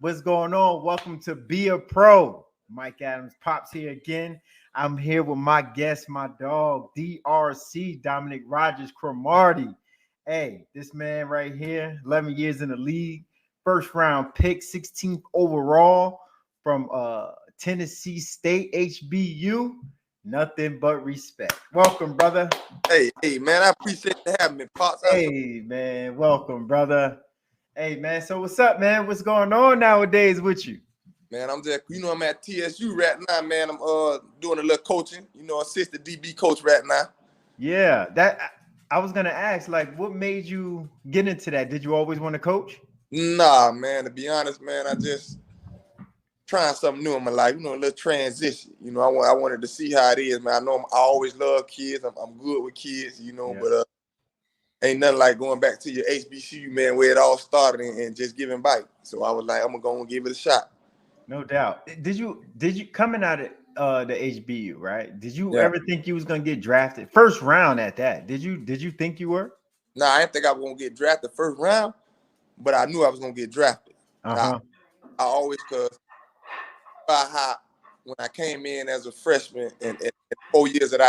What's going on? Welcome to Be a Pro. Mike Adams Pops here again. I'm here with my guest, my dog, DRC, Dominique Rodgers-Cromartie. Hey, this man right here, 11 years in the league, first round pick, 16th overall from Tennessee State HBCU. Nothing but respect. Welcome, brother. Hey, man, I appreciate you having me, Pops. Hey, man, welcome, brother. Hey, man, so what's up, man? What's going on nowadays with you? Man, I'm at TSU right now, man. I'm doing a little coaching, assistant DB coach right now. Yeah, that I was gonna ask, like, what made you get into that? Did you always want to coach? Nah, man, to be honest, man, I just trying something new in my life, a little transition. I wanted to see how it is, man. I always love kids. I'm good with kids, Yeah. but ain't nothing like going back to your HBCU, man, where it all started and just giving back. So I was like, I'm gonna go and give it a shot. No doubt. Did you coming out of the HBU, right? Did you Yeah. ever think you was gonna get drafted first round at that? Did you think you were? Nah, I didn't think I was gonna get drafted first round, but I knew I was gonna get drafted. Uh-huh. I always, cause by how when I came in as a freshman and 4 years that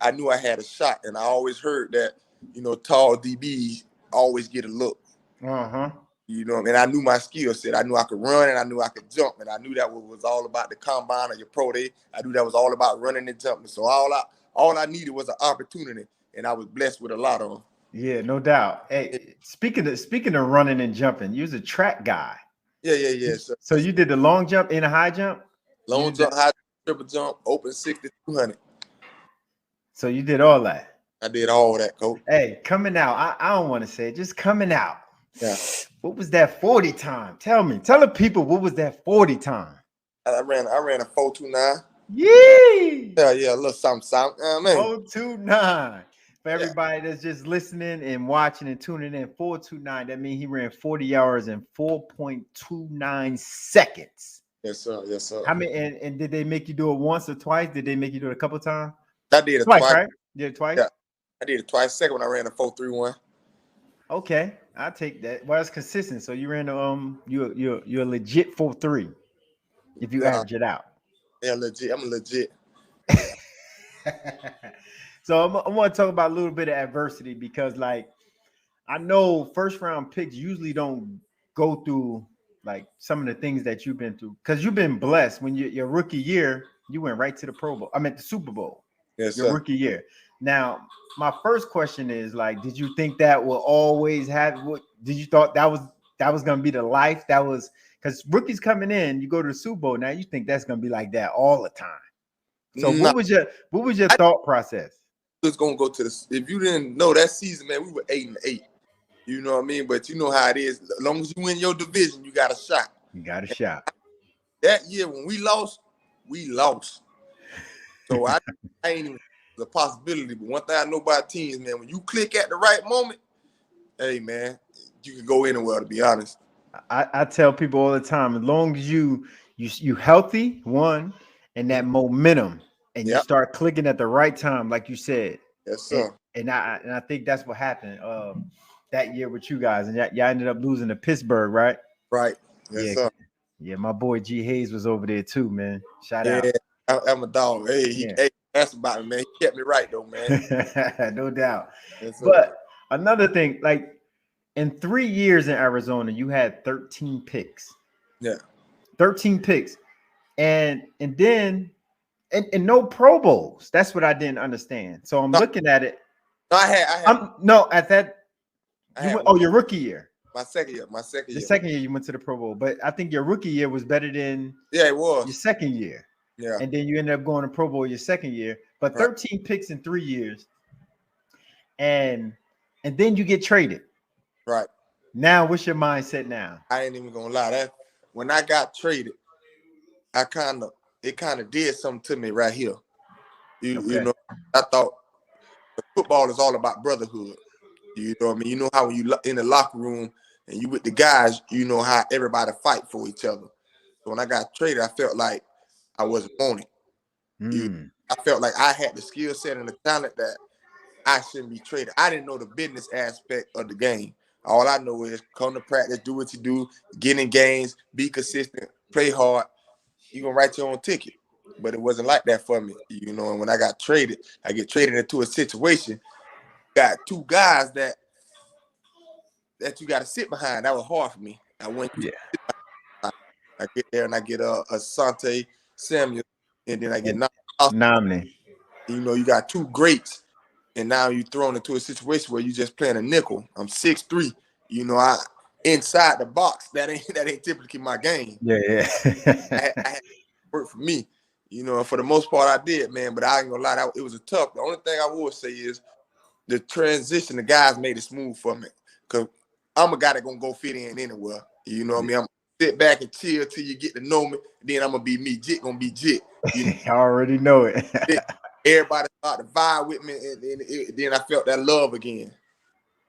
I knew I had a shot, and I always heard that tall DBs always get a look. Uh-huh. And I knew my skill set. I knew I could run, and I knew I could jump, and I knew that was all about the combine or your pro day. I knew that was all about running and jumping. So all I needed was an opportunity, and I was blessed with a lot of them. Yeah, no doubt. Hey, speaking of running and jumping, you was a track guy. Yeah. So you did the long jump and a high jump? Long jump, high triple jump, open 6,200. So you did all that. I did all that, coach. Hey, coming out. I don't want to say it, just coming out. Yeah. What was that 40 time? Tell the people what was that 40 time? I ran a 4.29. Yee! Yeah, a little something. Man. 4.29. For everybody that's just listening and watching and tuning in, 4.29. That means he ran 40 hours in 4.29 seconds. Yes, sir. How many? And did they make you do it once or twice? Did they make you do it a couple times? I did it twice, right? You did it twice? Yeah, I did it twice. Second one I ran a 4.31. Okay, I'll take that. Well, it's consistent. So you ran you're legit 4.3 if you average it out. Yeah, legit. I'm legit. So I want to talk about a little bit of adversity because, like, I know first round picks usually don't go through like some of the things that you've been through because you've been blessed. When your rookie year, you went right to the Pro Bowl. I meant the Super Bowl. Yes, your sir. Rookie year. Now, my first question is, like, did you think that will always have? What did you thought that was going to be the life? That was because rookies coming in, you go to the Super Bowl. Now you think that's going to be like that all the time. So what was your thought process? Was gonna go to the. If you didn't know that season, man, we were 8-8. You know what I mean? But you know how it is. As long as you win your division, you got a shot. You got a shot. That year when we lost. So I ain't even the possibility. But one thing I know about teams, man, when you click at the right moment, hey man, you can go anywhere. To be honest, I tell people all the time, as long as you healthy, one, and that momentum, and you start clicking at the right time, like you said. Yes, sir. And I think that's what happened that year with you guys, and y'all ended up losing to Pittsburgh, right? Right. Yes, sir. Yeah, my boy G Hayes was over there too, man. Shout out. I'm a dog. Hey, that's about it, man. He kept me right though, man. No doubt. Yes, but another thing, like in 3 years in Arizona, you had 13 picks. Yeah. 13 picks. And then and no Pro Bowls. That's what I didn't understand. So I'm looking at it. No, I had at that your rookie year. My second year. The second year you went to the Pro Bowl, but I think your rookie year was better than it was your second year. Yeah. And then you ended up going to Pro Bowl your second year, but 13 picks in 3 years. And then you get traded. Right. Now, what's your mindset now? I ain't even gonna lie. That when I got traded, it kind of did something to me right here. You know, I thought football is all about brotherhood. You know what I mean? You know how when you in the locker room and you with the guys, you know how everybody fight for each other. So when I got traded, I felt like I wasn't on it. I felt like I had the skill set and the talent that I shouldn't be traded. I didn't know the business aspect of the game. All I know is come to practice, do what you do, get in games, be consistent, play hard. You're going to write your own ticket. But it wasn't like that for me, you know. And when I got traded, I get traded into a situation, got two guys that you got to sit behind. That was hard for me. I went, I get there and I get Asante Samuel, and then I get Nomney. You know, you got two greats, and now you thrown into a situation where you just playing a nickel. I'm 6'3". You know, I inside the box. That ain't typically my game. Yeah. I had to work for me. You know, for the most part, I did, man. But I ain't gonna lie, it was a tough. The only thing I will say is the transition. The guys made it smooth for me, cause I'm a guy that gonna go fit in anywhere. You know what I mean? I'm sit back and chill till you get to know me. Then I'm gonna be me. Jit gonna be Jit. You know? I already know it. Everybody started to vibe with me, and then I felt that love again.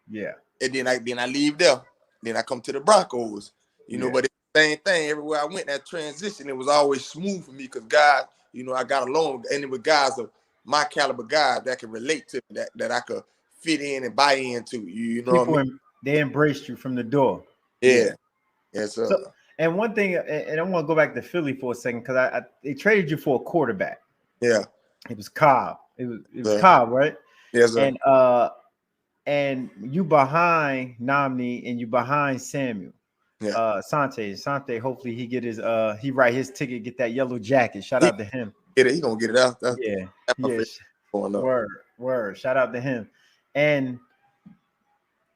Yeah. And then I leave there. Then I come to the Broncos. You know, but it's the same thing. Everywhere I went, that transition, it was always smooth for me because guys, you know, I got along, and it was guys of my caliber, guys that could relate to me, that I could fit in and buy into. You know what I mean? They embraced you from the door. Yeah. Yes, sir. So, and one thing, and I want to go back to Philly for a second because they traded you for a quarterback. Yeah. It was Cobb. It was Cobb, right? Yes, sir. And you behind Nomney and you behind Samuel. Yeah. Sante, hopefully he get his he write his ticket, get that yellow jacket. Shout out to him. He gonna get it out. Word. Shout out to him. And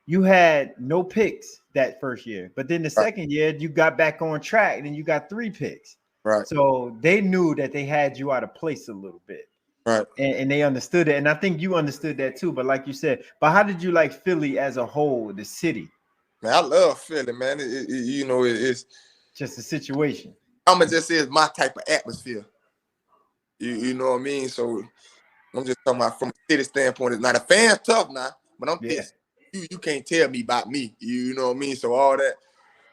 you had no picks that first year, but then the second year you got back on track and you got 3 picks. Right. So they knew that they had you out of place a little bit. Right. And they understood it. And I think you understood that too. But like you said, but how did you like Philly as a whole, the city? Man, I love Philly, man. You know, it's just a situation. I'm gonna just say it's my type of atmosphere. You know what I mean? So I'm just talking about from a city standpoint. It's not a fan tough now, but I'm pissed. You can't tell me about me. You know what I mean? So all that,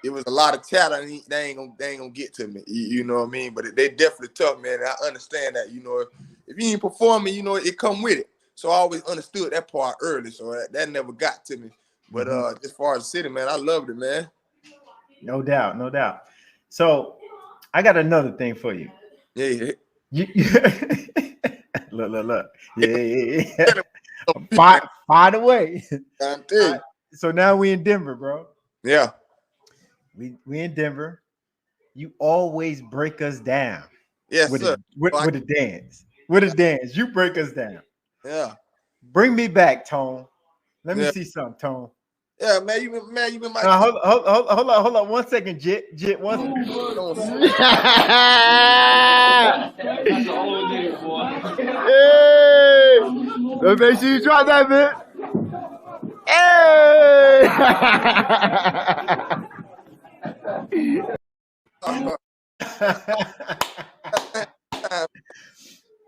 it was a lot of chatter, and they ain't gonna get to me. You know what I mean? But they definitely tough, man. And I understand that. You know, if you ain't performing, you know, it come with it. So I always understood that part early. So that never got to me. But as far as the city, man, I loved it, man. No doubt. So I got another thing for you. Yeah. Look. Yeah. Find away. So now we in Denver, bro. Yeah. We in Denver. You always break us down. Yes, sir. With a dance. With a dance. You break us down. Yeah. Bring me back, Tone. Let me see something, Tone. Yeah, man, you been my hold on 1 second, Jit, 1 second. Hey, let's make sure you drop that bit.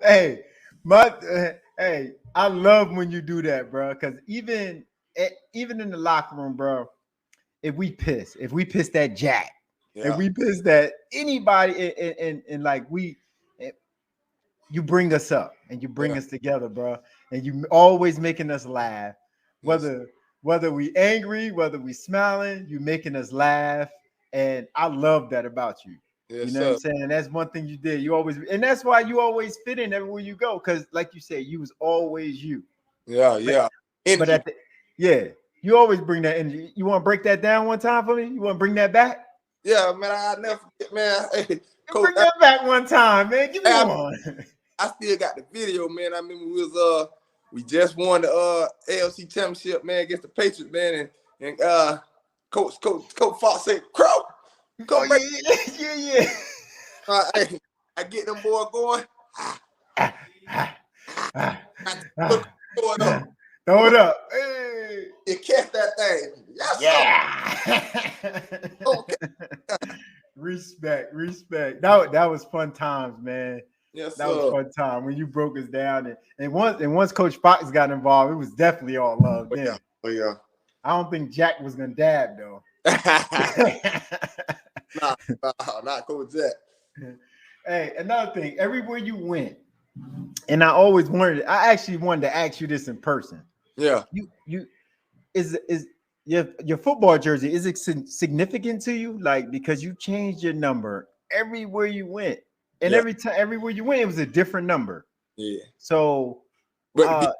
Hey. Hey, I love when you do that, bro. Because even in the locker room, bro, if we piss that Jack, if we piss that anybody, and like you bring us up and you bring us together, bro, and you always making us laugh, whether we angry, whether we smiling, you making us laugh, and I love that about you. Yes, you know what I'm saying? And that's one thing you did. You always, and that's why you always fit in everywhere you go. Because, like you said, you was always you. Yeah. But you always bring that energy. You want to break that down one time for me? You want to bring that back? Yeah, man. I never forget, man. Hey, Coach, bring that back one time, man. Give me one. I still got the video, man. I remember we just won the AFC Championship, man, against the Patriots, man, and Coach Fox said, "Crow, go break." Yeah. I get them boys going. Throw it up. Hey. You catch that thing. Yes, okay. Respect. That was fun times, man. Yes, that was fun time when you broke us down. And once Coach Fox got involved, it was definitely all love. Oh, yeah. I don't think Jack was gonna dab though. Nah, not Coach Jack. Hey, another thing, everywhere you went, and I actually wanted to ask you this in person. Yeah. You is your football jersey, is it significant to you? Like, because you changed your number everywhere you went, and Yeah, everywhere you went, it was a different number. yeah. So, But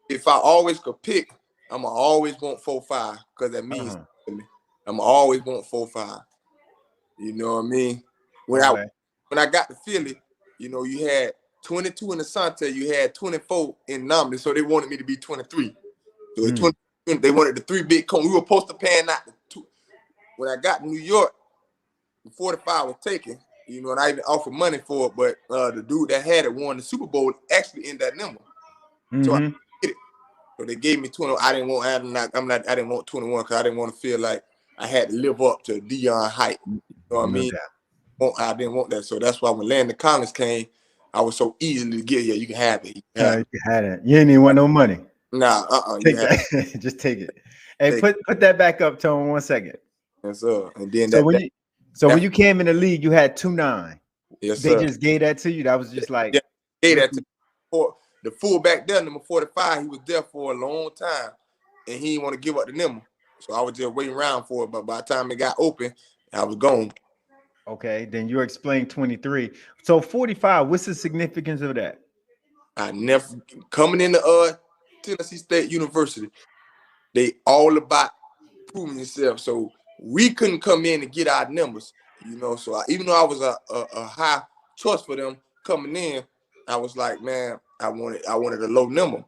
if I always could pick, I'ma always want 4-5 because that means to me. I'ma always want 4-5. You know what I mean? When I got to Philly, you know, you had 22 in the Sante, you had 24 in Nomley, so they wanted me to be 23. So at 20, they wanted the 3 big cones. We were supposed to pan out the 2. When I got to New York, the 45 was taken, you know, and I even offered money for it, but the dude that had it won the Super Bowl actually in that number. So I did it. So they gave me 20. I didn't want I didn't want 21 because I didn't want to feel like I had to live up to DeSean height. You know what I mean? I didn't want that. So that's why when Landon Collins came, I was so easy to get here. You can have it. You can have it. You didn't even want no money. Nah, take that. Just take it. Hey, put that back up, Tone, 1 second. Yes, sir. And then when you came in the league, you had 2.9. Yes, they sir. Just gave that to you. That was just like gave that to me. The fullback there, number 45. He was there for a long time, and he didn't want to give up the number. So I was just waiting around for it. But by the time it got open, I was gone. Okay, then you explained 23. So 45. What's the significance of that? I never coming into Tennessee State University. They all about proving yourself. So we couldn't come in and get our numbers, you know. So even though I was a high choice for them coming in, I was like, man, I wanted a low number.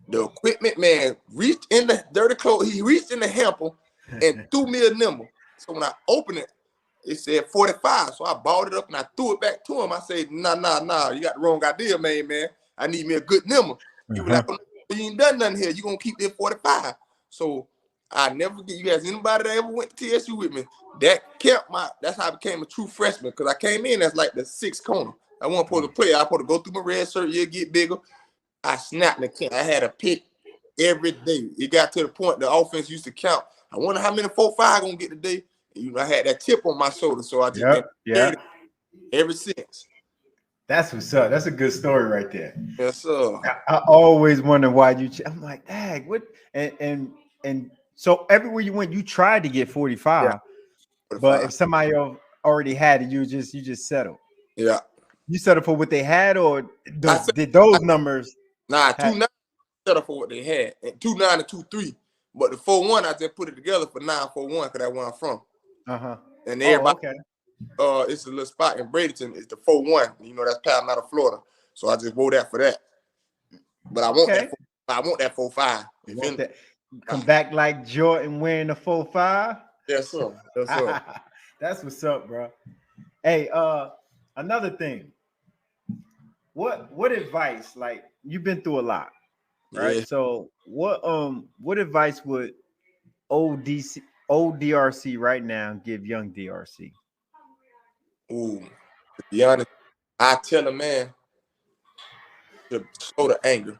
The equipment man reached in the dirty clothes. He reached in the hamper and threw me a number. So when I opened it, it said 45. So I balled it up and I threw it back to him. I said, nah, you got the wrong idea, man. I need me a good number. He was like, you ain't done nothing here. You gonna keep this 45. So I never forget. You guys, anybody that ever went to TSU with me, that's how I became a true freshman, because I came in as like the 6th corner. I wasn't supposed to play. I was supposed to go through my red shirt, get bigger. I snapped the camp. I had a pick every day. It got to the point the offense used to count. I wonder how many 4-5 gonna get today. You know, I had that chip on my shoulder, so I just been ever since. That's what's up. That's a good story right there. Yes, sir. I always wonder why I'm like, dang, what? And so everywhere you went, you tried to get 45, but if somebody already had it, you just settled. Yeah. You settled for what they had, or did those numbers? Nah, 2.9 settled for what they had, and 2.9 and 2.3. But the 4.1, I just put it together for 9.41 because that's where I'm from. And everybody, it's a little spot in Bradenton. It's the 4.1. You know, that's Palmetto, Florida. So I just wore that for that. But I want that. I want that 4.5. Come back like Jordan wearing the 4.5. Yes, sir. Yes, sir. That's what's up, bro. Hey, another thing. What advice? Like, you've been through a lot, right? Yeah. So what advice would old DRC right now give young DRC? Ooh, to be honest, I tell a man to slow the anger.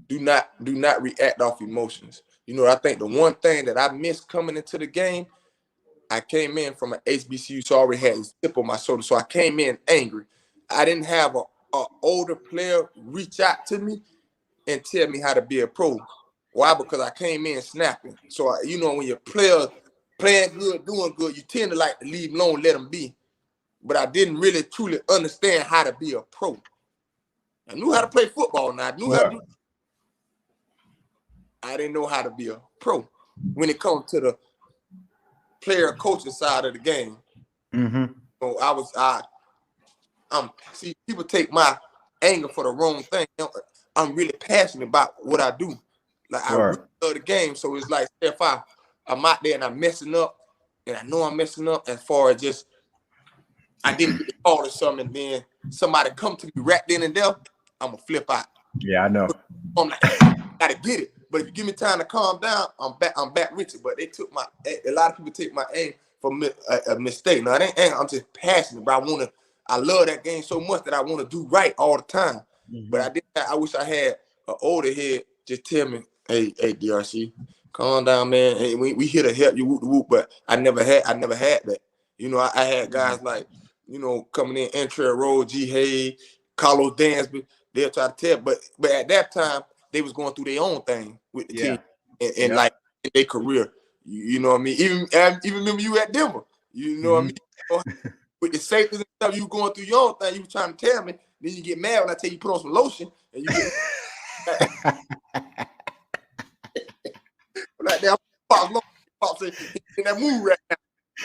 Do not react off emotions. You know, I think the one thing that I missed coming into the game, I came in from an HBCU, so I already had a chip on my shoulder. So I came in angry. I didn't have an older player reach out to me and tell me how to be a pro. Why? Because I came in snapping. So, you know, when your players playing good, doing good, you tend to like to leave them alone, let them be. But I didn't really truly understand how to be a pro. I knew how to play football now. I knew how to do. I didn't know how to be a pro when it comes to the player coaching side of the game. So see, people take my anger for the wrong thing. I'm really passionate about what I do. Like, I really love the game. So it's like, if I'm out there and I'm messing up, and I know I'm messing up as far as just I didn't get the call or something, and then somebody come to me right then and there, I'm gonna flip out. Yeah, I know. I'm like, I gotta get it. But if you give me time to calm down, I'm back with it. But they took a lot of people take my aim for a mistake. Now, it ain't anger. I'm just passionate, but I love that game so much that I want to do right all the time. But I wish I had an older head just tell me, hey, DRC, calm down, man. Hey, we here to help you, whoop the whoop. But I never had that. You know, I had guys like, you know, coming in, Entry Road, G. Hay, Carlos Dansby. They'll try to tell, but at that time they was going through their own thing with the team and like their career. You know what I mean? Even remember you at Denver. You know what I mean? With the safety and stuff, you going through your own thing. You were trying to tell me. Then you get mad when I tell you put on some lotion and you get like that. Pops in that mood right now.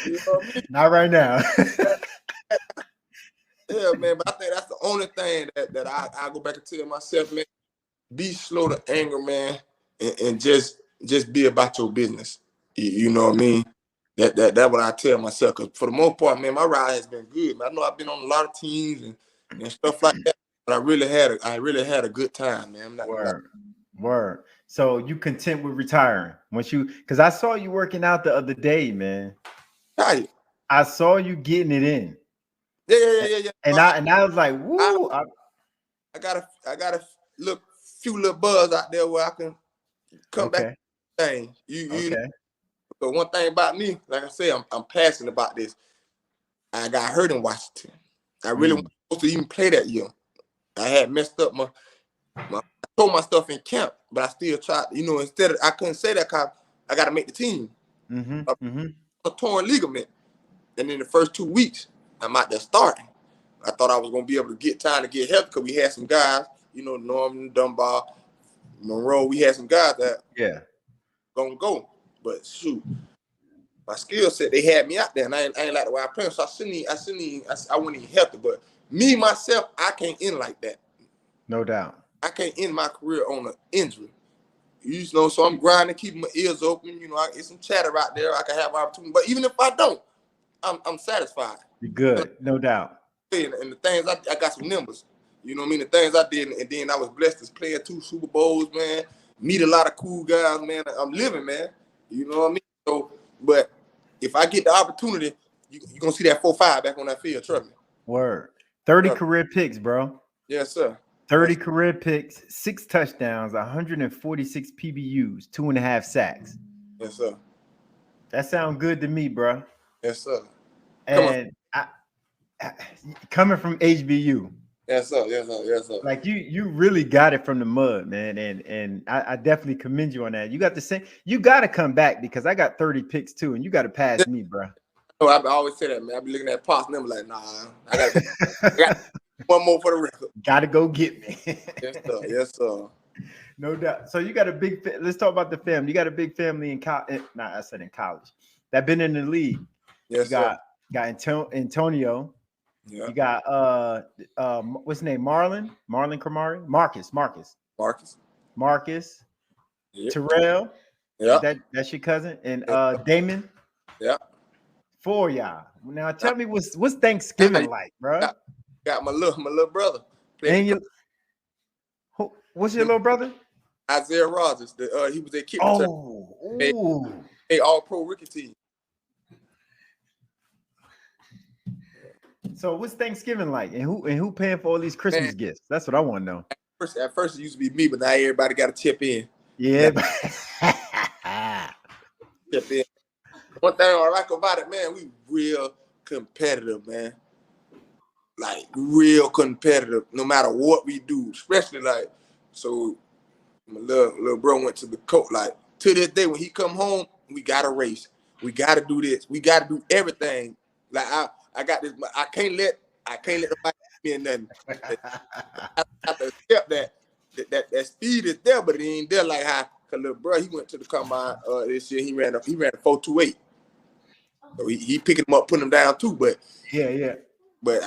You know what I mean? Not right now. Yeah, man. But I think that's the only thing that I go back and tell myself, man. Be slow to anger, man, and just be about your business. You know what I mean? That what I tell myself. Cause for the most part, man, my ride has been good. Man. I know I've been on a lot of teams and stuff like that, but I really had a good time, man. I'm not gonna lie. Word. So you content with retiring because I saw you working out the other day, man. Right. I saw you getting it in. Yeah. And I was like, woo. I got a few little buzz out there where I can come back to things. You know, but one thing about me, like I say, I'm passionate about this. I got hurt in Washington. I really wasn't supposed to even play that year. I had messed up I told my stuff in camp, but I still tried, instead of, I couldn't say that because I got to make the team. A torn ligament. And in the first 2 weeks, I'm out there starting. I thought I was going to be able to get time to get healthy because we had some guys, Norman, Dunbar, Monroe, we had some guys that going to go. But shoot, my skill set, they had me out there, and I ain't like the way I play. So I wasn't even healthy. But me, myself, I can't end like that. No doubt. I can't end my career on an injury. So I'm grinding, keeping my ears open. I get some chatter out there. I can have opportunity. But even if I don't, I'm satisfied. You're good, no doubt. And the things I got some numbers. You know what I mean? The things I did, and then I was blessed to play 2 Super Bowls, man. Meet a lot of cool guys, man. I'm living, man. You know what I mean? So, but if I get the opportunity, you're gonna see that 4-5 back on that field. Trust me. Word. 30 career picks, bro. Yes, sir. 30 career picks, 6 touchdowns, 146 PBUs, 2.5 sacks. Yes, sir. That sounds good to me, bro. Yes, sir. And coming from HBU. Yes, sir. Yes, sir. Yes, sir. Like you really got it from the mud, man. And I definitely commend you on that. You got the same. You got to come back because I got 30 picks too, and you got to pass me, bro. Oh, I always say that, man. I be looking at Pop's number like, nah, I got one more for the record. Got to go get me. Yes, sir. Yes, sir. No doubt. So you got a big. Let's talk about the family. You got a big family in college. I said in college. That been in the league. Yes, got Antonio. Yeah. You got what's his name? Marlon Cromartie? Marcus. Yep. Terrell. Yeah. That's your cousin. And Damon. Yeah. 4 y'all. Now tell me what's Thanksgiving like, bro? Got my little brother. And what's your little brother? Isaiah Rogers. He was a kicker. A all-pro rookie team. So what's Thanksgiving like, and who paying for all these Christmas gifts? That's what I want to know. At first it used to be me, but now everybody got to chip in. Yeah. Chip in. One thing I like about it, man, we real competitive, man. Like real competitive, no matter what we do. Especially so my little bro went to the coach. Like to this day, when he come home, we got to race. We got to do this. We got to do everything. Like I got this. I can't let nobody be in nothing. I have to accept that speed is there, but it ain't there like how. Cause little bro, he went to the combine this year. He ran a 4.28. So he picking them up, putting them down too. But yeah. But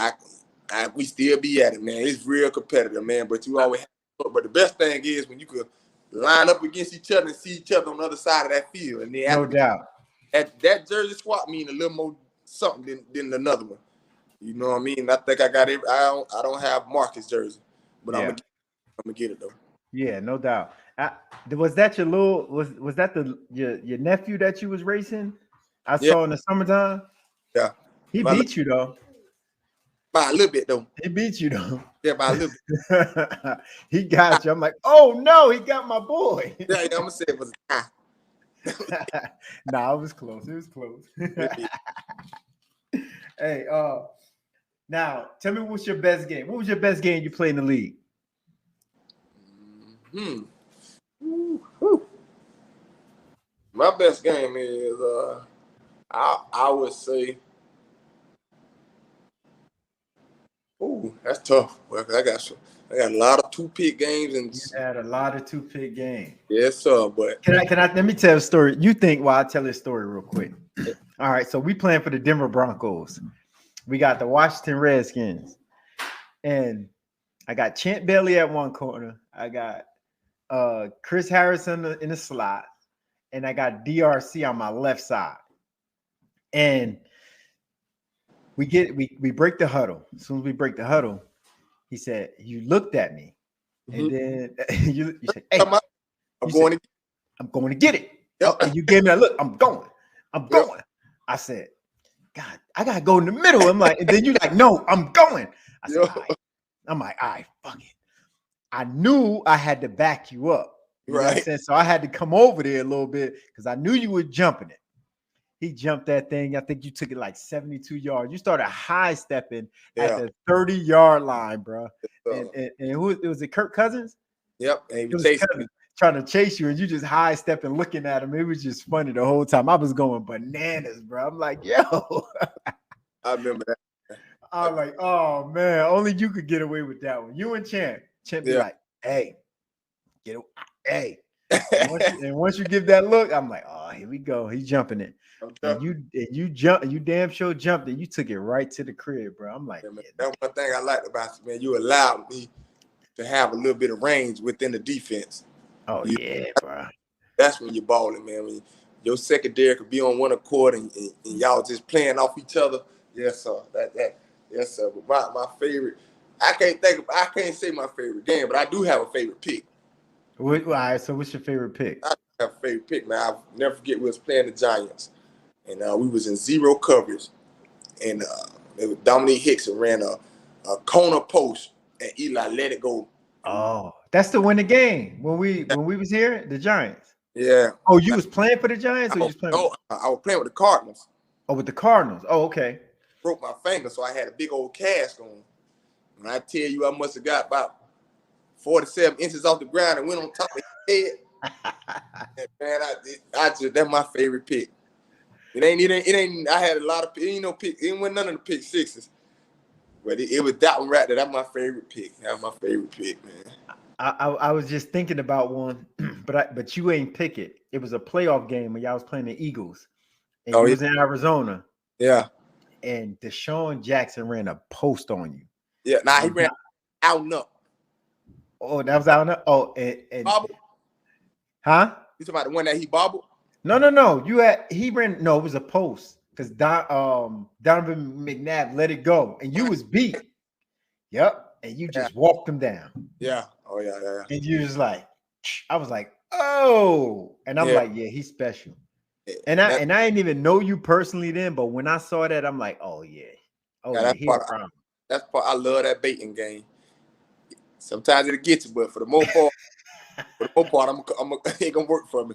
we still be at it, man. It's real competitive, man. But you always. But the best thing is when you could line up against each other and see each other on the other side of that field. And then no doubt. That jersey swap mean a little more something than another one. You know what I mean? I think I got it. I don't have Marcus jersey, but I'm gonna get it though. Yeah, no doubt. Was that your little? Was that your nephew that you was racing? I saw in the summertime. Yeah, he beat you though. By a little bit though. He beat you though. Yeah, by a little bit. He got you. I'm like, oh no, he got my boy. Yeah, I'm gonna say it was Nah, it was close. It was close. Hey, now tell me what's your best game? What was your best game you played in the league? My best game is I would say. Ooh, that's tough. Well, I got a lot of 2-pick games and You had a lot of 2-pick games. yes, sir. But Can I let me tell a story? You think while I tell this story real quick. All right, so we playing for the Denver Broncos. We got the Washington Redskins. And I got Champ Bailey at one corner. I got Chris Harrison in the slot. And I got DRC on my left side. And we break the huddle. As soon as we break the huddle, he said, "You looked at me." And then you said, "Hey, I'm going to get it." Yep. And you gave me that look. I'm going. I said, "God, I gotta go in the middle." I'm like, and then you're like, "No, I'm going." I said, all right. I'm like, "All right, fuck it." I knew I had to back you up. You know what I'm saying? So I had to come over there a little bit because I knew you were jumping it. He jumped that thing. I think you took it like 72 yards. You started high stepping at the 30-yard line, bro. And who was it? Kirk Cousins? Yep. And it was Cousins trying to chase you, and you just high stepping, looking at him. It was just funny the whole time. I was going bananas, bro. I'm like, yo. I remember that. I was like, oh man, only you could get away with that one. You and Champ be like, hey, get away. Hey. And once you give that look, I'm like, oh, here we go. He's jumping it. And you damn sure jumped it. You took it right to the crib, bro. I'm like, that's one thing I liked about you, man. You allowed me to have a little bit of range within the defense. Oh, yeah, bro. That's when you're balling, man. When your secondary could be on one accord and y'all just playing off each other. Yes, sir. Yes, sir. But my favorite, I can't say my favorite game, but I do have a favorite pick. All right, so what's your favorite pick? I have a favorite pick, man. I'll never forget we was playing the Giants. And we was in zero coverage. And Dominique Hickson ran a corner post, and Eli let it go. Oh, that's to win the game. When we was here, the Giants. Yeah. Oh, you was playing for the Giants? Or you was playing I was playing with the Cardinals. Oh, with the Cardinals. Oh, okay. Broke my finger, so I had a big old cast on. And I tell you, I must have got about 47 inches off the ground and went on top of his head. Man, that's my favorite pick. It ain't. I had a lot of pick. It wasn't none of the pick sixes, but it was that one right there. That's my favorite pick. That's my favorite pick, man. I was just thinking about one, but you ain't pick it. It was a playoff game when y'all was playing the Eagles, and it was in Arizona. Yeah. And DeSean Jackson ran a post on you. Yeah. Nah, he ran out and up. Oh, that was out and up. Oh, and bobbled. Huh? You talking about the one that he bobbled? No. He ran. No, it was a post because Donovan McNabb let it go, and you was beat. Yep, and you just walked him down. Yeah. Oh yeah. And you was like, I was like, oh, and I'm like, yeah, he's special. And I didn't even know you personally then, but when I saw that, I'm like, oh yeah, that's part. I love that baiting game. Sometimes it'll get you, but for the most part, it ain't gonna work for me.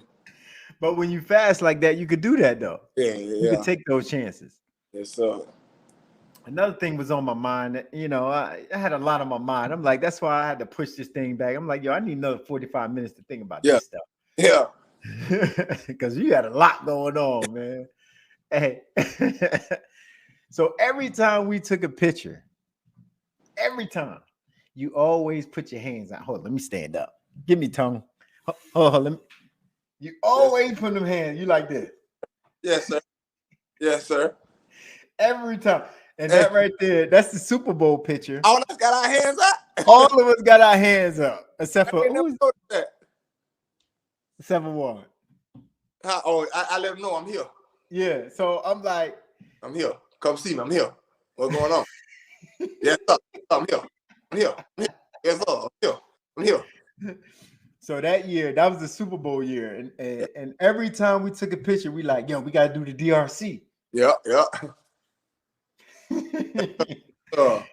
But when you fast like that, you could do that though. Yeah. You could take those chances. Yes, sir. Another thing was on my mind. I had a lot on my mind. I'm like, that's why I had to push this thing back. I'm like, yo, I need another 45 minutes to think about this stuff. Yeah. Because you had a lot going on, man. Hey. So every time we took a picture, you always put your hands out. Hold on, let me stand up. Give me tongue. Let me. You always put them hands. You like this. Yes, sir. Yes, sir. Every time. And that right there, that's the Super Bowl picture. All of us got our hands up. All of us got our hands up. Except for that. Except for one. I let them know I'm here. Yeah. So I'm like, I'm here. Come see me. I'm here. What's going on? Yes, sir. I'm here. Yes, sir. I'm here. So that year, that was the Super Bowl year. And every time we took a picture, we like, yo, we got to do the DRC. Yeah. So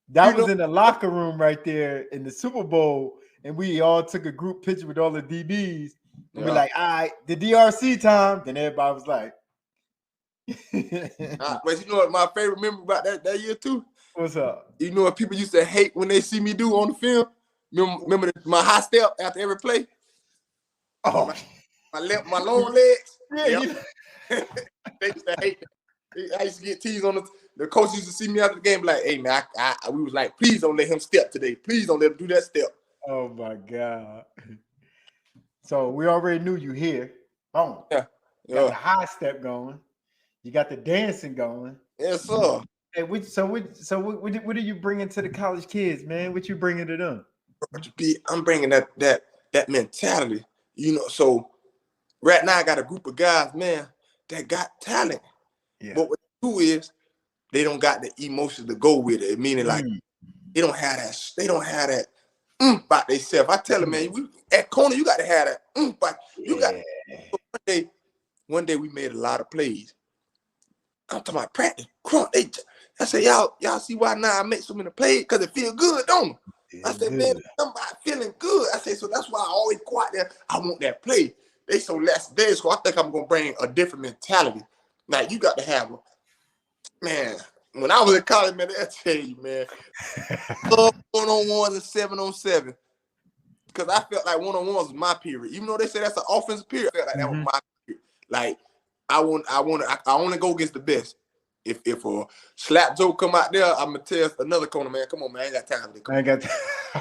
that was in the locker room right there in the Super Bowl. And we all took a group picture with all the DBs. And we're like, all right, the DRC time. Then everybody was like. But you know what my favorite memory about that year too? What's up? You know what people used to hate when they see me do on the film? Remember my high step after every play? Oh, my long legs. Yeah, They used to hate that. I used to get teased on the coach used to see me after the game like, hey man, we was like, please don't let him step today. Please don't let him do that step. Oh my God. So we already knew you here. Boom. Yeah. You got the high step going. You got the dancing going. Yes, sir. Hey, what do you bring into the college kids, man? What you bringing to them? I'm bringing that mentality, So right now I got a group of guys, man, that got talent. Yeah. But what they do is they don't got the emotions to go with it. Meaning like they don't have that. They don't have that about themselves. I tell them, man, at corner you got to have that but you got. One day we made a lot of plays. I'm talking about practice. I said, y'all see why now I make so many plays? Because it feel good, don't it? I said, man, somebody feeling good. I said, so that's why I always go out there. I want that play. They so less days, so I think I'm going to bring a different mentality. Now, you got to have man, when I was in college, man, I tell you, man, one-on-ones and 7-on-7. Because I felt like one-on-ones was my period. Even though they say that's an offensive period, I felt like that was my period. Like, I only go against the best. If a slap Joe come out there, I'm gonna tell another corner, man, come on, man, I ain't got time for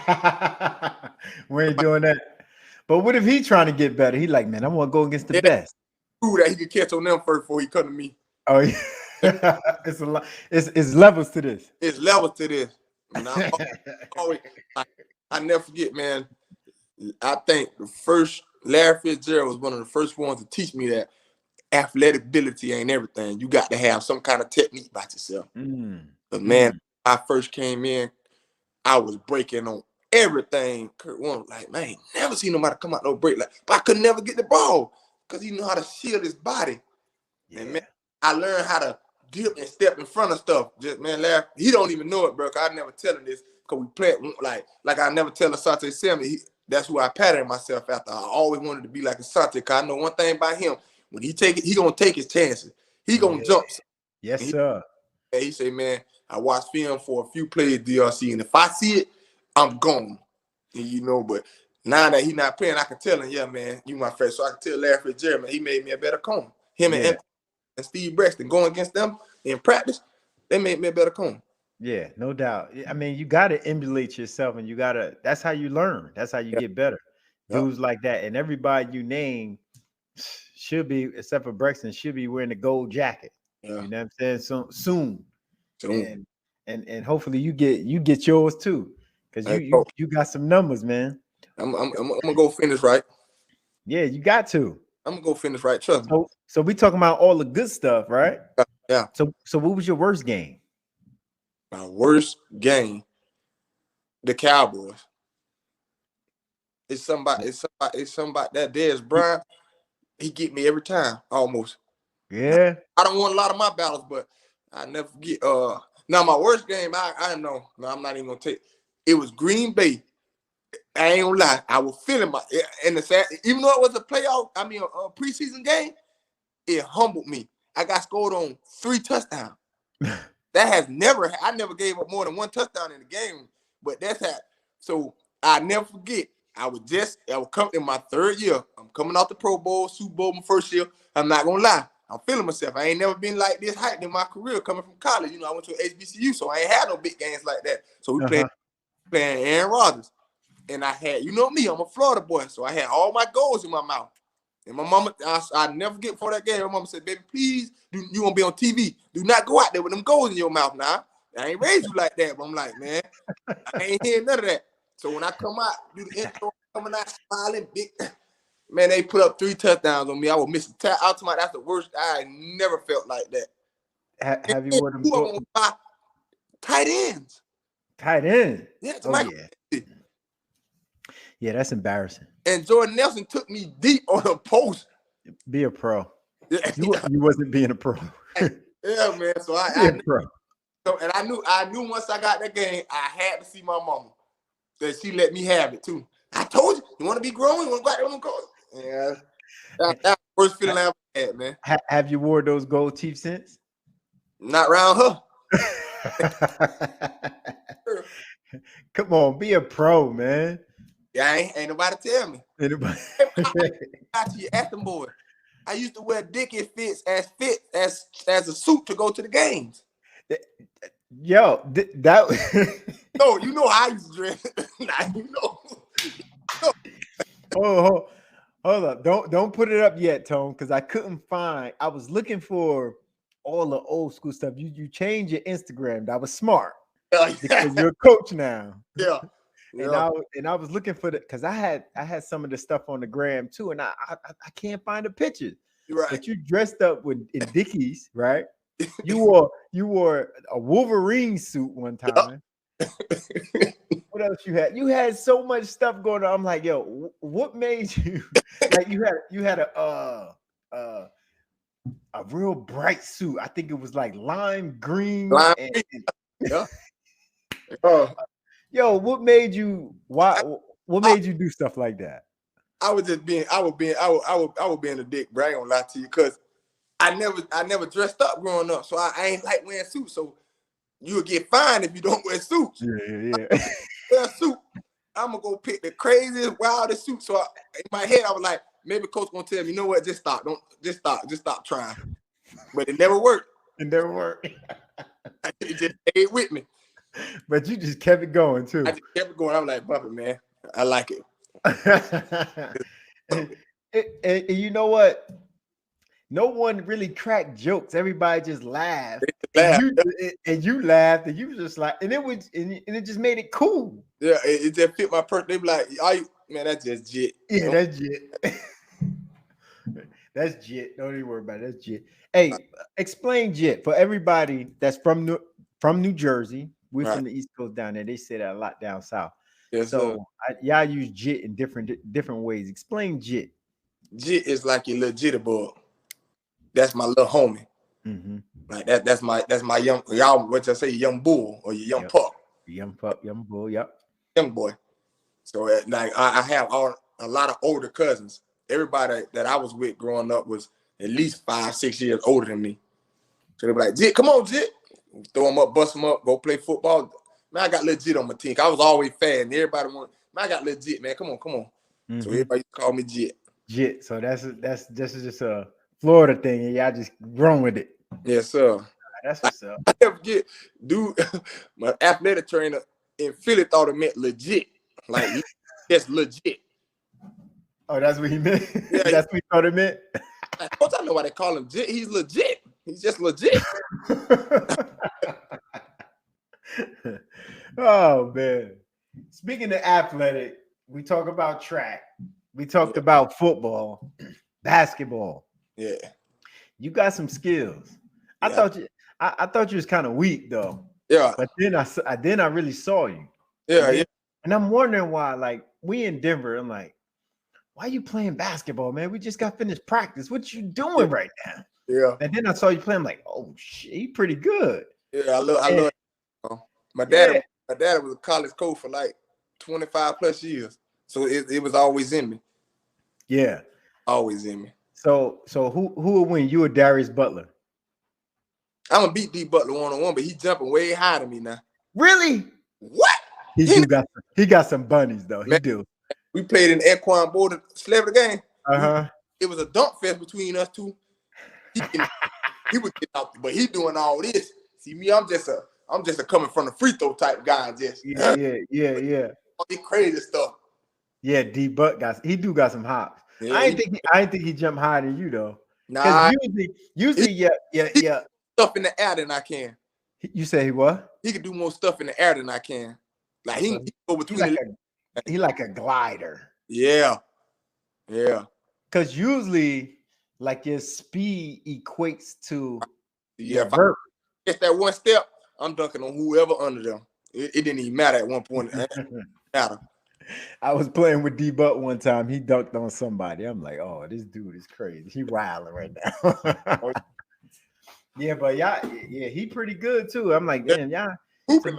that. We ain't doing that. But what if he trying to get better? He like, man, I want to go against the best. Prove that he can catch on them first before he come to me. Oh yeah. It's a lot. It's levels to this. It's levels to this. And I never forget, man. I think the first Larry Fitzgerald was one of the first ones to teach me that athletic ability ain't everything. You got to have some kind of technique about yourself. But man, I first came in, I was breaking on everything. Kurt Warner was like, man, never seen nobody come out no break like, but I could never get the ball because he knew how to shield his body. Yeah. And man, I learned how to dip and step in front of stuff. Just man, Larry, he don't even know it, bro. Cause I never tell him this because we play like I never tell Asante Samuel. That's who I patterned myself after. I always wanted to be like Asante because I know one thing about him. When he take it, he gonna take his chances. He gonna jump. Yes, sir. He say, man, I watched film for a few plays DRC, and if I see it, I'm gone. And, but now that he not playing, I can tell him, yeah, man, you my friend. So I can tell Larry Fitzgerald, man, he made me a better corner. Him and Steve Braxton going against them in practice, they made me a better corner. Yeah, no doubt. I mean, you got to emulate yourself, and that's how you learn. That's how you get better. Dudes like that, and everybody you name should be, except for Braxton, should be wearing the gold jacket. You know what I'm saying? Soon. And hopefully you get yours too, because you got some numbers, man. I'm gonna go finish right. Yeah, you got to. I'm gonna go finish right. Trust me. So we talking about all the good stuff, right? Yeah. So what was your worst game? My worst game, the Cowboys. It's somebody that Dez Bryant. He get me every time, almost. Yeah. I don't want a lot of my battles, but I never forget. Now my worst game, I know. No, I'm not even gonna take. It was Green Bay. I ain't gonna lie. I was feeling even though it was a preseason game, it humbled me. I got scored on 3 touchdowns. I never gave up more than 1 touchdown in the game, but that's how. So I never forget. I was coming in my 3rd year. I'm coming off the Pro Bowl, Super Bowl, my 1st year. I'm not gonna lie. I'm feeling myself. I ain't never been like this hyped in my career coming from college. I went to an HBCU, so I ain't had no big games like that. So we playing Aaron Rodgers. And I had, me, I'm a Florida boy. So I had all my goals in my mouth. And my mama, I never get before that game. My mama said, baby, please, you gonna be on TV. Do not go out there with them goals in your mouth now. I ain't raised you like that. But I'm like, man, I ain't hearing none of that. So when I come out, do the intro, coming out smiling, big, man, they put up 3 touchdowns on me. I was missing out to my. That's the worst. I never felt like that. Have you worn them tight ends? Tight end. Yeah. Yeah, that's embarrassing. And Jordan Nelson took me deep on the post. Be a pro. You wasn't being a pro. Yeah, man. So I pro. So and I knew once I got that game, I had to see my mama. That she let me have it too. I told you want to be grown, you want to go out there with them goals. Yeah, that's the worst feeling I ever had, man. Have you wore those gold teeth since? Not around her. Come on, be a pro, man. Yeah, ain't nobody tell me. Anybody? You ask them boy. I used to wear Dickies fit as a suit to go to the games. Yo, that. No, you know how I used to dress. Now you know. Oh, hold up! Don't put it up yet, Tone, because I couldn't find. I was looking for all the old school stuff. You changed your Instagram. That was smart because you're a coach now. Yeah. And I was looking for the because I had some of the stuff on the gram too, and I can't find the pictures. Right. But you dressed up in Dickies, right? You wore a Wolverine suit one time. What else you had? You had so much stuff going on. I'm like, yo, what made you like you had a real bright suit. I think it was like lime green. Yeah. Yo, what made you what made you do stuff like that? I was being a dick, bro. I ain't gonna lie to you, because I never dressed up growing up. So I ain't like wearing suits. So you'll get fined if you don't wear suits. Yeah. Wear a suit. I'm gonna go pick the craziest, wildest suit. So in my head, I was like, maybe coach gonna tell me, you know what? Just stop. Just stop trying. But it never worked. It never worked. It just stayed with me. But you just kept it going too. I just kept it going. I'm like, bump it, man. I like it. and you know what? No one really cracked jokes. Everybody just laughed. And you laughed, and you was just like, and it just made it cool. Yeah, it just fit my person. They be like, man, that's just jit. Yeah, that's jit. That's jit. Don't even worry about it. That's jit. Hey, explain jit for everybody that's from New Jersey. We're from the East Coast down there. They say that a lot down south. Yes, so y'all use jit in different ways. Explain jit. Jit is like your little jitterbug. That's my little homie. Mm-hmm. Like that's my young, y'all what you say, young bull or your young pup. Young pup, young bull, yep. Young boy. So like I have a lot of older cousins. Everybody that I was with growing up was at least 5-6 years older than me. So they be like, Jit, come on, Jit. Throw them up, bust them up, go play football. Man, I got legit on my team. I was always fast. And everybody man, I got legit, man. Come on. Mm-hmm. So everybody call me Jit. Jit. So that's just a Florida thing, and y'all just grown with it. Yes, sir. That's what's up. I never forget, dude, my athletic trainer in Philly thought it meant legit. Like, just legit. Oh, that's what he meant? Yeah, that's what he thought it meant? Like, coach, I know why they call him Jit. He's legit. He's just legit. Oh, man. Speaking of athletic, we talk about track. We talked about football, basketball. Yeah. You got some skills. I thought you was kind of weak though. Yeah. But then I really saw you. Yeah. And I'm wondering why. Like, we in Denver. I'm like, why are you playing basketball, man? We just got finished practice. What you doing right now? Yeah. And then I saw you playing. I'm like, oh shit, he pretty good. Yeah, I love it. My dad was a college coach for like 25 plus years. So it was always in me. Yeah. Always in me. So who will win? You or Darius Butler? I'm gonna beat D Butler 1-on-1, but he's jumping way higher than me now. Really? What? He got some bunnies though. Man, he do. We played in the Equine Board celebrity game. Uh-huh. It was a dunk fest between us two. He would get out, but he doing all this. See me, I'm just a coming from the free throw type guy. Just yeah. All this crazy stuff. Yeah, D Butt got some hops. Yeah, I didn't think he jumped higher than you though. Nah, usually, yeah. Stuff in the air than I can. You say he what? He could do more stuff in the air than I can. Like he go between. He like a glider. Yeah. Because usually, like your speed equates to if I get that one step, I'm dunking on whoever under them. It didn't even matter at one point. It didn't matter. I was playing with D Butt one time. He dunked on somebody. I'm like, oh, this dude is crazy. He wilding right now. Yeah, but he pretty good too. I'm like, man, y'all hooping.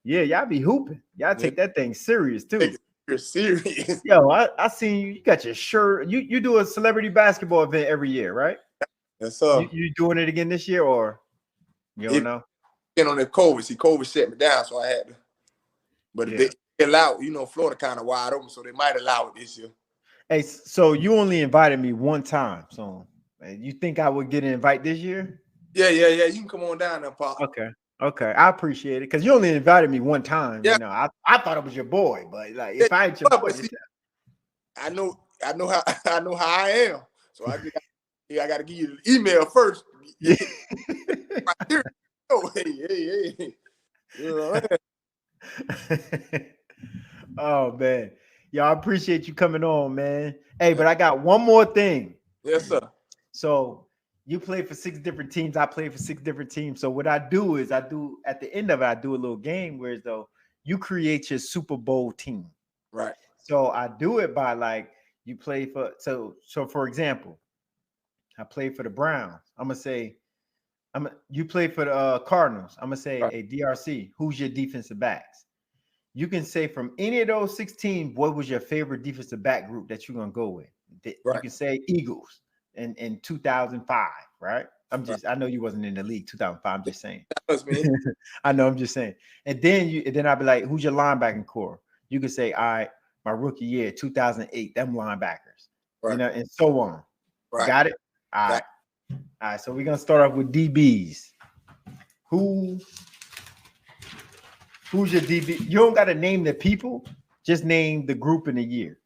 Y'all be hooping. Y'all take that thing serious too. You're serious. Yo, I seen you. You got your shirt. You do a celebrity basketball event every year, right? Yes, sir. You doing it again this year, or you don't know? Been on the COVID. See, COVID shut me down, so I had to. But if allow, Florida kind of wide open, so they might allow it this year. Hey, so you only invited me one time. So you think I would get an invite this year? Yeah. You can come on down there, Pop. Okay. I appreciate it because you only invited me one time. Yeah. I thought it was your boy, but like if I ain't your boy, I know how I am. So I got to give you the email first. Yeah. Right here. Oh, hey. Oh man, y'all, I appreciate you coming on, man. Hey, but I got one more thing. Yes, sir. So you play for 6 different teams. I play for 6 different teams. So what I do is at the end of it, I do a little game where though you create your Super Bowl team. Right. So I do it by like you play for so for example, I play for the Browns. I'm gonna say you play for the Cardinals. I'm gonna say a DRC. Who's your defensive backs? You can say from any of those 16, what was your favorite defensive back group that you're gonna go with? You can say Eagles in 2005, right? I know you wasn't in the league 2005. I'm just saying. That was me. I know, I'm just saying. And then I'll be like, who's your linebacking core? You can say, all right, my rookie year, 2008, them linebackers, and so on. Right. Got it? All right. So we're gonna start off with DBs. Who's your DB? You don't got to name the people, just name the group in the year,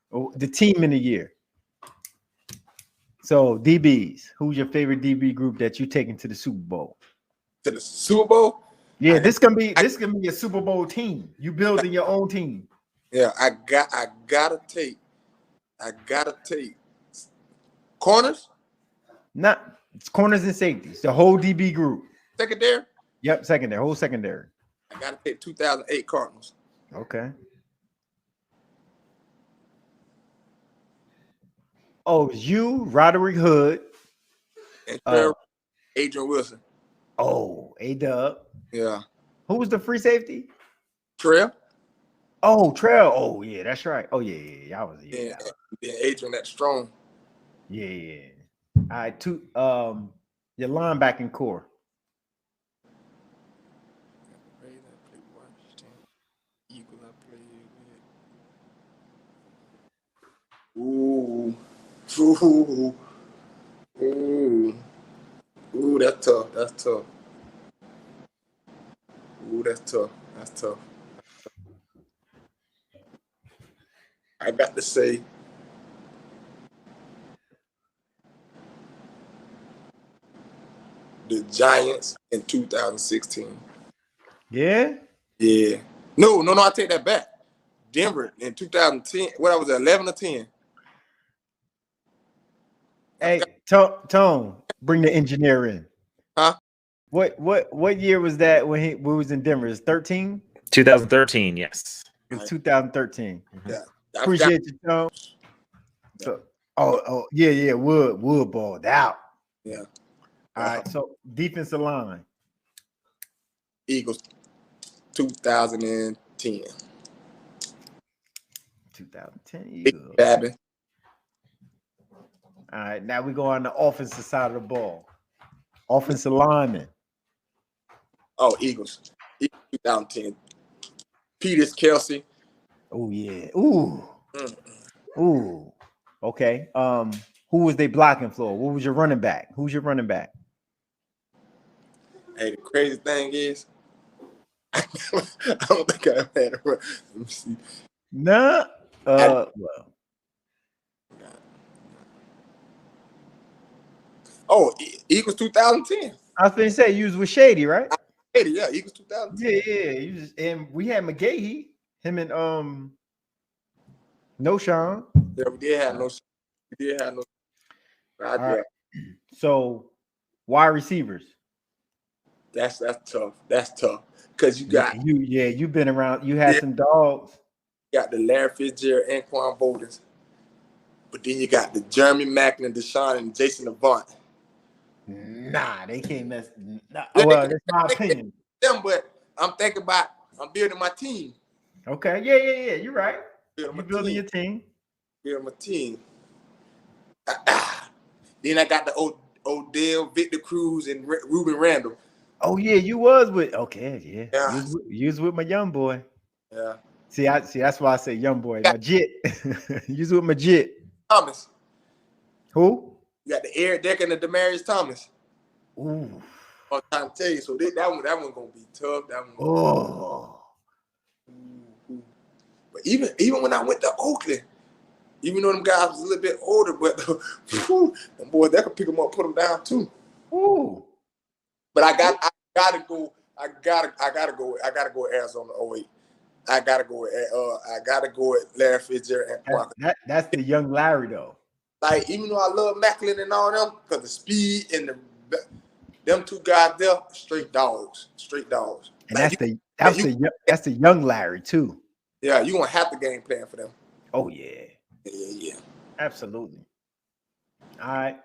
or the team in the year. So DBs, who's your favorite DB group that you taking to the Super Bowl? To the Super Bowl? Yeah, this can be a Super Bowl team. You building your own team. Yeah, I gotta take corners. Not it's corners and safeties. The whole DB group. Secondary. Yep, secondary. Whole secondary. I gotta take 2008 Cardinals. Okay. Oh, it's you, Roderick Hood, and Adrian Wilson. Oh, A-Dub. Yeah. Who was the free safety? Trail. Oh, Trail. Oh, yeah, that's right. Oh, yeah. Yeah, Adrian, that strong. Yeah. All right, your linebacking core. Ooh, that's tough. Ooh, that's tough. I got to say, the Giants in 2016. Yeah? Yeah. No, I take that back. Denver in 2010. What I was at 11 or 10. Hey, Tone, bring the engineer in. Huh? What year was that when he was in Denver? Is 13? 2013, yes. It's 2013. Yeah. Appreciate you, Tone. So, yeah, Wood balled out. Yeah. All right, so defensive line. Eagles 2010. 2010 Eagles. Babin. All right, now we go on the offensive side of the ball. Offensive lineman. Oh, Eagles 2010. Peters, Kelsey. Oh, yeah. Ooh. Okay. Who was they blocking for? What was your running back? Who's your running back? Hey, the crazy thing is, I don't think I had a run. Let me see. Nah. Well. Oh, Eagles 2010. I was going to say you was with Shady, right? Yeah, Eagles 2010. Yeah. And we had McGahee, him and No Sean. Yeah, we did have no. All right. So, wide receivers. That's tough. That's tough because you got you've been around. You had some dogs. You got the Larry Fitzgerald, Anquan Boldens, but then you got the Jeremy Macklin, DeSean, and Jason Avant. Nah, they can't mess. Nah. Well, that's my opinion. But I'm building my team. Okay, yeah. You're right. You're building your team. Building my team. Then I got the Odell, Victor Cruz, and Ruben Randall. Oh yeah, you was with. Okay, yeah. You was with my young boy. Yeah. See, that's why I say young boy. Majit. Use with Majit. Thomas. Who? You got the Eric Decker and the Demarius Thomas. Ooh. I'm trying to tell you. So that one gonna be tough. That one. Oh. But even when I went to Oakland, even though them guys was a little bit older, but them boys that could pick them up, put them down too. Ooh. But I gotta go with Arizona 08. I gotta go with Larry Fitzgerald and Parker. That's the young Larry though. Like, even though I love Macklin and all them, because the speed and them two guys there, straight dogs. And like, that's the young Larry too. Yeah, you gonna have the game plan for them. Oh yeah. Yeah. Absolutely. All right.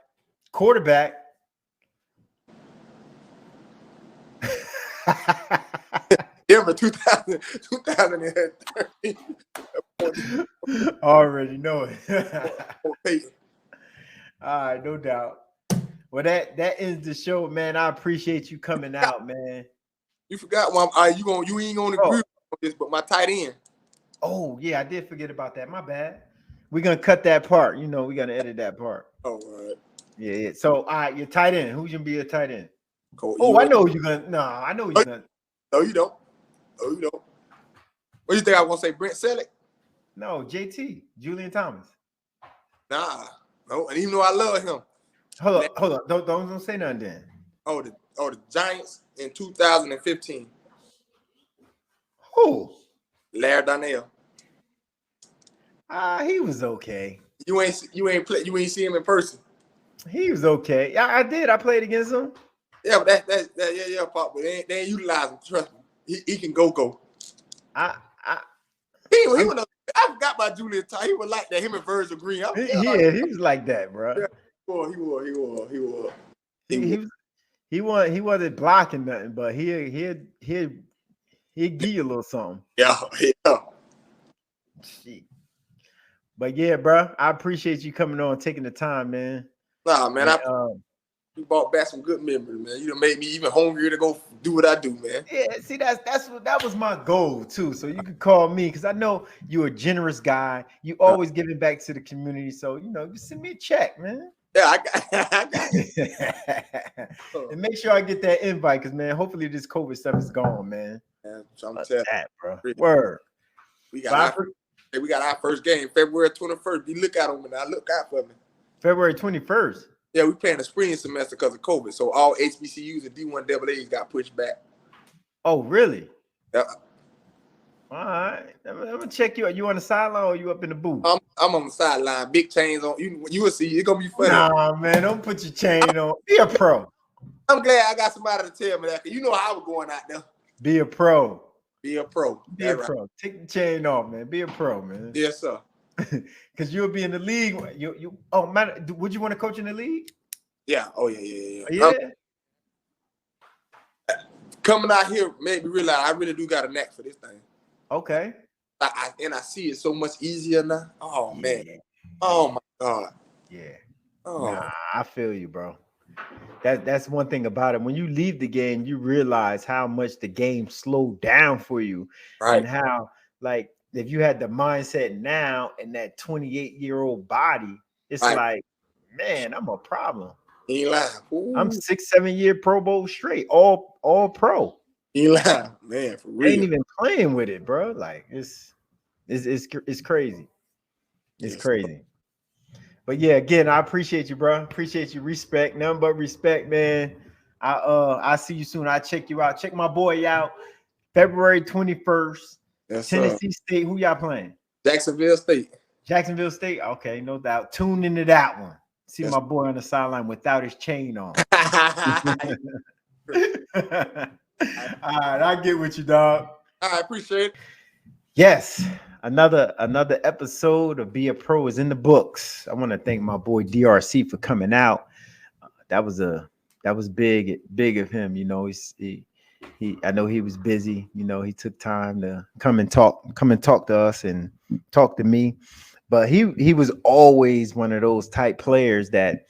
Quarterback. Denver 2013. Already know it. All right, no doubt. Well, that ends the show, man. I appreciate you coming out, man. You forgot one. You ain't gonna agree with this, but my tight end. Oh yeah, I did forget about that. My bad. We're gonna cut that part. You know, we're gonna edit that part. Oh, all right. Yeah. So, all right, your tight end. Who's gonna be your tight end? Cole, I know you're gonna. No, I know you're gonna. No, you don't. What do you think I want to say? Brent Selleck? No, JT, Julian Thomas. Nah, no. And even though I love him. Hold up. Don't say nothing then. Oh, the Giants in 2015. Who? Larry Donnell. He was okay. You ain't see him in person. He was okay. Yeah, I did. I played against him. Yeah, but yeah, Pop. But they ain't utilize him. Trust me. He can go. I forgot about Julian Thomas. He was like that. Him and Virgil Green. He was like that, bro. Yeah, he was. He wasn't blocking nothing, but he'd give you a little something. Yeah. Shit. But yeah, bro, I appreciate you coming on, taking the time, man. Nah, man, you brought back some good memories, man. You done made me even hungrier to go do what I do, man. Yeah, see, that was my goal too. So you could call me because I know you're a generous guy. You always giving back to the community. So just send me a check, man. Yeah, I got it. And make sure I get that invite because, man, hopefully this COVID stuff is gone, man. Yeah, so I'm telling that, bro. Word. We got our first game February 21st. You look out on me now. Look out for me. February 21st. Yeah, we playing the spring semester because of COVID. So all HBCUs and D1 AA's got pushed back. Oh, really? Yeah. All right. I'm gonna check you out. You on the sideline or you up in the booth? I'm on the sideline. Big chains on. You will see. It's gonna be funny. Nah, man, don't put your chain on. Be a pro. I'm glad I got somebody to tell me that. Cause you know how I was going out there. Be a pro. Be a pro. Be a pro. Take the chain off, man. Be a pro, man. Yes, sir. Because you'll be in the league. Oh man, would you want to coach in the league? Yeah. Oh yeah. Yeah. Coming out here made me realize I really do got a knack for this thing. Okay. I see it so much easier now. Oh man. Yeah. Oh my God. Yeah. Oh. Nah, I feel you, bro. That's one thing about it. When you leave the game, you realize how much the game slowed down for you, right? And how, like, if you had the mindset now and that 28-year-old body, it's right. Like, man, I'm a problem. You lying. I'm 6-7 year Pro Bowl straight, all pro. You lying, man, for real. Ain't even playing with it, bro. Like it's crazy. It's crazy. But yeah, again, I appreciate you, bro. Appreciate you. Respect, nothing but respect, man. I see you soon. I check you out. Check my boy out. February 21st. Yes, Tennessee State. Who y'all playing? Jacksonville State. Jacksonville State. Okay, no doubt. Tune into that one. See my boy on the sideline without his chain on. All right, I get with you, dog. I appreciate it. Yes. Another episode of Be a Pro is in the books. I want to thank my boy DRC for coming out. That was big of him. I know he was busy. He took time to come and talk to us and talk to me. But he was always one of those type players that,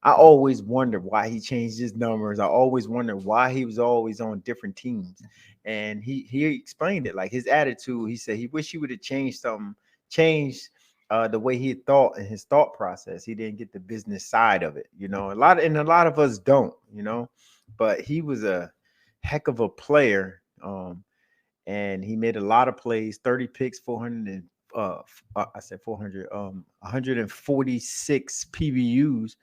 I always wondered why he changed his numbers. I always wondered why he was always on different teams. And he explained it, like his attitude. He said he wished he would have changed something, changed the way he thought and his thought process. He didn't get the business side of it, you know. A lot of us don't, you know. But he was a heck of a player, and he made a lot of plays. 30 picks, 400 and I said 400, 146 PBUs,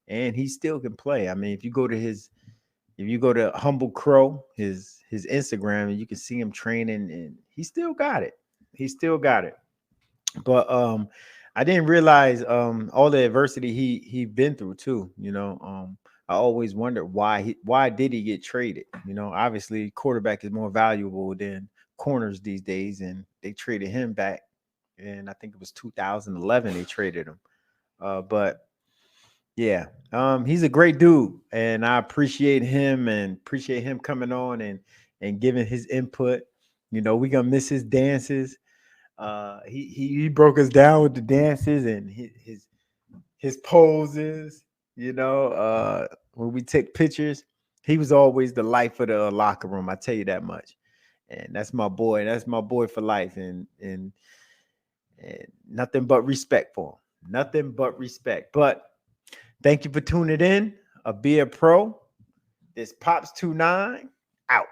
and he still can play. I mean, if you go to Humble Crow, his Instagram, and you can see him training, and he still got it. He still got it. But I didn't realize all the adversity he been through too. You know, I always wondered why did he get traded? You know, obviously quarterback is more valuable than corners these days, and they traded him back. And I think it was 2011 they traded him. But yeah, he's a great dude, and I appreciate him coming on and giving his input. You know, we gonna miss his dances. He broke us down with the dances and his poses. You know, when we take pictures, he was always the life of the locker room. I tell you that much. And that's my boy. That's my boy for life. And nothing but respect for him. Nothing but respect. But thank you for tuning in. Be a Pro. This Pops 29 out.